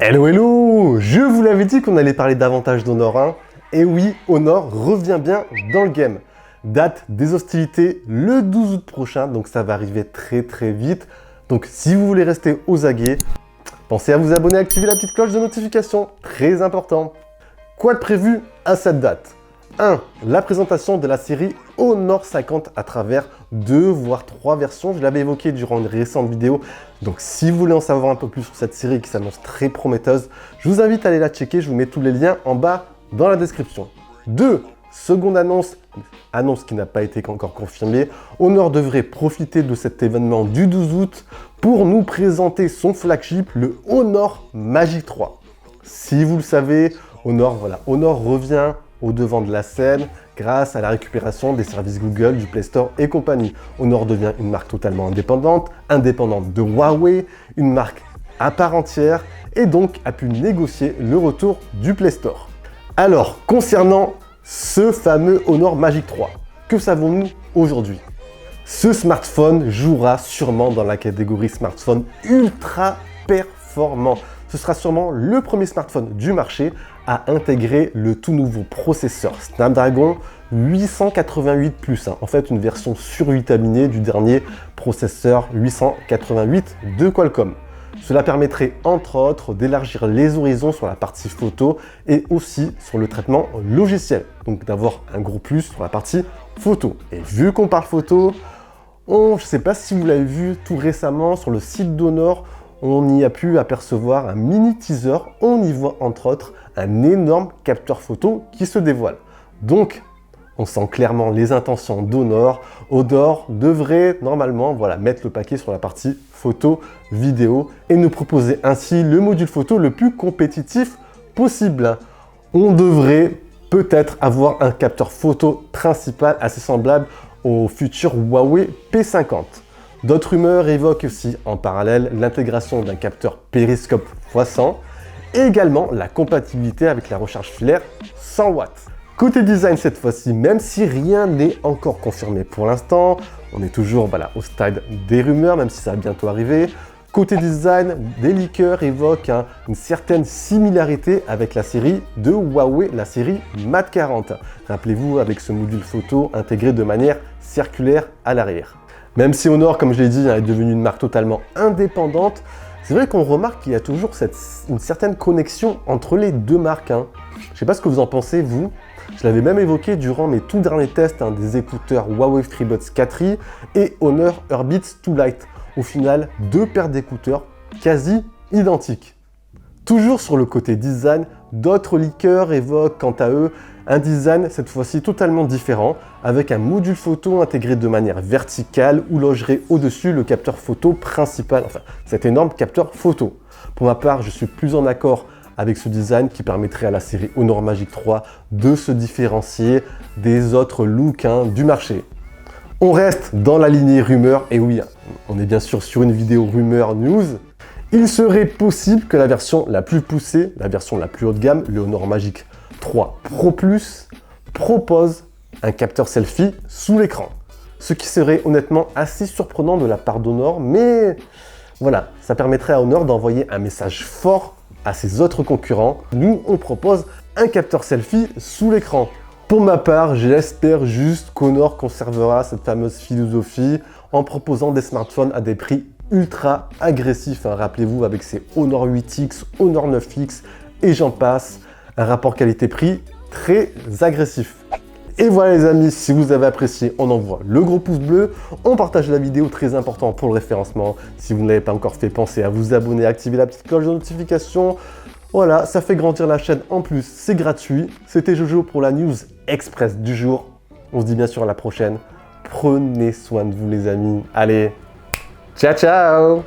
Hello hello! Je vous l'avais dit qu'on allait parler davantage d'Honor 1. Et oui, Honor revient bien dans le game. Date des hostilités le 12 août prochain, donc ça va arriver très vite. Donc si vous voulez rester aux aguets, pensez à vous abonner et activer la petite cloche de notification, très important. Quoi de prévu à cette date? 1. La présentation de la série Honor 50 à travers 2 voire 3 versions. Je l'avais évoqué durant une récente vidéo. Donc si vous voulez en savoir un peu plus sur cette série qui s'annonce très prometteuse, je vous invite à aller la checker. Je vous mets tous les liens en bas dans la description. 2. Seconde annonce qui n'a pas été encore confirmée. Honor devrait profiter de cet événement du 12 août pour nous présenter son flagship, le Honor Magic 3. Si vous le savez, Honor revient au devant de la scène grâce à la récupération des services Google, du Play Store et compagnie. Honor devient une marque totalement indépendante de Huawei, une marque à part entière et donc a pu négocier le retour du Play Store. Alors, concernant ce fameux Honor Magic 3, que savons-nous aujourd'hui? Ce smartphone jouera sûrement dans la catégorie smartphone ultra performant. Ce sera sûrement le premier smartphone du marché à intégrer le tout nouveau processeur Snapdragon 888+. En fait, une version survitaminée du dernier processeur 888 de Qualcomm. Cela permettrait entre autres d'élargir les horizons sur la partie photo et aussi sur le traitement logiciel. Donc d'avoir un gros plus sur la partie photo. Et vu qu'on parle photo, je ne sais pas si vous l'avez vu tout récemment sur le site d'Honor, on y a pu apercevoir un mini teaser. On y voit entre autres un énorme capteur photo qui se dévoile. Donc, on sent clairement les intentions d'Honor. Honor devrait normalement mettre le paquet sur la partie photo, vidéo et nous proposer ainsi le module photo le plus compétitif possible. On devrait peut-être avoir un capteur photo principal assez semblable au futur Huawei P50. D'autres rumeurs évoquent aussi en parallèle l'intégration d'un capteur périscope x100 et également la compatibilité avec la recharge filaire 100 watts. Côté design cette fois-ci, même si rien n'est encore confirmé pour l'instant, on est toujours au stade des rumeurs, même si ça va bientôt arriver. Côté design, des leakers évoquent une certaine similarité avec la série de Huawei, la série Mate 40. Rappelez-vous, avec ce module photo intégré de manière circulaire à l'arrière. Même si Honor, comme je l'ai dit, est devenu une marque totalement indépendante, c'est vrai qu'on remarque qu'il y a toujours une certaine connexion entre les deux marques. Je ne sais pas ce que vous en pensez, vous. Je l'avais même évoqué durant mes tout derniers tests des écouteurs Huawei FreeBuds 4i et Honor Earbeats 2 Lite. Au final, 2 paires d'écouteurs quasi identiques. Toujours sur le côté design, d'autres leakers évoquent quant à eux un design cette fois-ci totalement différent, avec un module photo intégré de manière verticale où logerait au-dessus le capteur photo principal, enfin cet énorme capteur photo. Pour ma part, je suis plus en accord avec ce design qui permettrait à la série Honor Magic 3 de se différencier des autres looks du marché. On reste dans la lignée rumeur, et oui, on est bien sûr sur une vidéo rumeur news. Il serait possible que la version la plus poussée, la version la plus haut de gamme, le Honor Magic 3 Pro Plus, propose un capteur selfie sous l'écran. Ce qui serait honnêtement assez surprenant de la part d'Honor, mais voilà, ça permettrait à Honor d'envoyer un message fort à ses autres concurrents. Nous, on propose un capteur selfie sous l'écran. Pour ma part, j'espère juste qu'Honor conservera cette fameuse philosophie en proposant des smartphones à des prix ultra agressifs. Rappelez-vous, avec ses Honor 8X, Honor 9X et j'en passe, un rapport qualité-prix très agressif. Et voilà les amis, si vous avez apprécié, on envoie le gros pouce bleu, on partage la vidéo, très important pour le référencement. Si vous ne l'avez pas encore fait, pensez à vous abonner, à activer la petite cloche de notification. Voilà, ça fait grandir la chaîne en plus, c'est gratuit. C'était Jojo pour la news express du jour. On se dit bien sûr à la prochaine. Prenez soin de vous les amis. Allez, ciao ciao!